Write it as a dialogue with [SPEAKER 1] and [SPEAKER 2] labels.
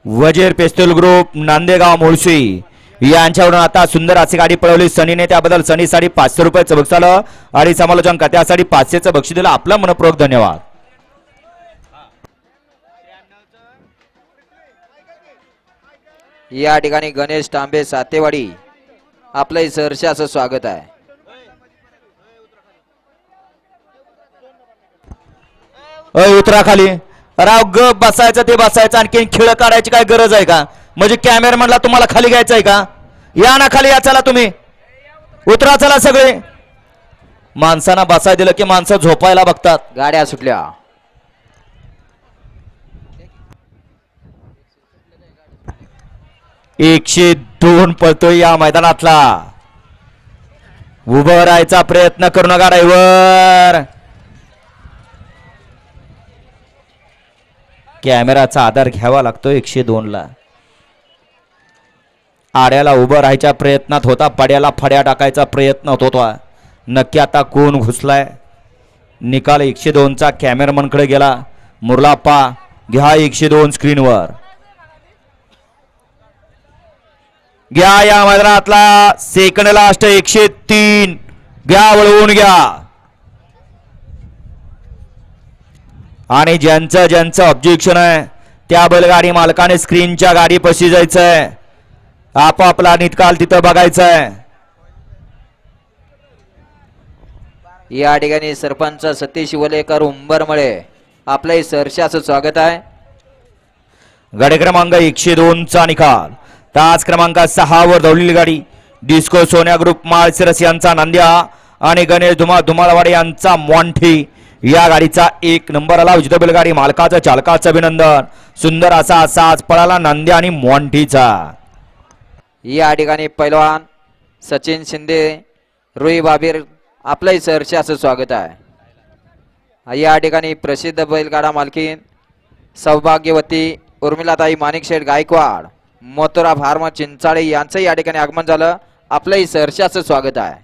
[SPEAKER 1] वजीर पिस्तूल ग्रुप नांदेगाव मुळशी यांच्यावरून आता सुंदर अशी गाडी पळवली सनीने, त्याबद्दल सनीसाठी 500 रुपयाचं बक्षीस आलं आणि समालोचन त्यासाठी 500चं बक्षीस दिलं. आपला मनपूर्वक धन्यवाद.
[SPEAKER 2] या ठिकाणी गणेश तांबे सातेवाडी आपलं सहर्ष असं स्वागत आहे.
[SPEAKER 1] उतरा खाली. राव ग बसायचं ते बसायचं, आणखी खिळ काढायची काय गरज आहे का? म्हणजे कॅमेरामॅनला तुम्हाला खाली घ्यायचं आहे का? या ना खाली, या चला तुम्ही उतरा चला सगळे. माणसांना बसाय दिलं की माणसं झोपायला बघतात.
[SPEAKER 2] गाड्या सुटल्या.
[SPEAKER 1] एकशे 2 पळतोय या मैदानातला. उभं राहायचा प्रयत्न करू नका ड्रायव्हर. कॅमेराचा आधार घ्यावा लागतो 102 ला. आड्याला उभं राहायच्या प्रयत्नात होता, पड्याला फड्या टाकायचा प्रयत्न होता. नक्की आता कोण घुसलाय? निकाल 102चा कॅमेरामनकडे गेला. मुरलाप्पा घ्या 102 स्क्रीनवर. घ्या या मैदानातला सेकंड लास्ट 103 घ्या, वळवून घ्या. आणि ज्यांचं ज्यांचं ऑब्जेक्शन आहे त्या बैलगाडी मालकाने स्क्रीनच्या गाडीपाशी जायचंय. आपापला निकाल तिथं बघायचंय.
[SPEAKER 2] या ठिकाणी सरपंच सतीश वलेकर उंबरमळे आपलं सहर्षाचं स्वागत आहे.
[SPEAKER 1] गाडी क्रमांक 102चा निकाल. तास क्रमांक 6 वर धावलेली गाडी डिस्को सोन्या ग्रुप माळशिरस यांचा नांद्या आणि गणेश धुमाळवाडे यांचा मॉन्टी. या गाडीचा 1 नंबर आला. उजव्या बैलगाडी मालकाचं चालकाचं अभिनंदन. सुंदर असा साज पळाला नांद्या आणि मॉन्टीचा.
[SPEAKER 2] या ठिकाणी पैलवान सचिन शिंदे रुई बाबीर आपलं सहर्ष असं स्वागत आहे. या ठिकाणी प्रसिद्ध बैलगाडा मालकीन सौभाग्यवती उर्मिलाताई माणिकशेठ गायकवाड मोतोरा फार्म चिंचाळे यांचं या ठिकाणी आगमन झालं. आपलंही सहर्ष असं स्वागत आहे.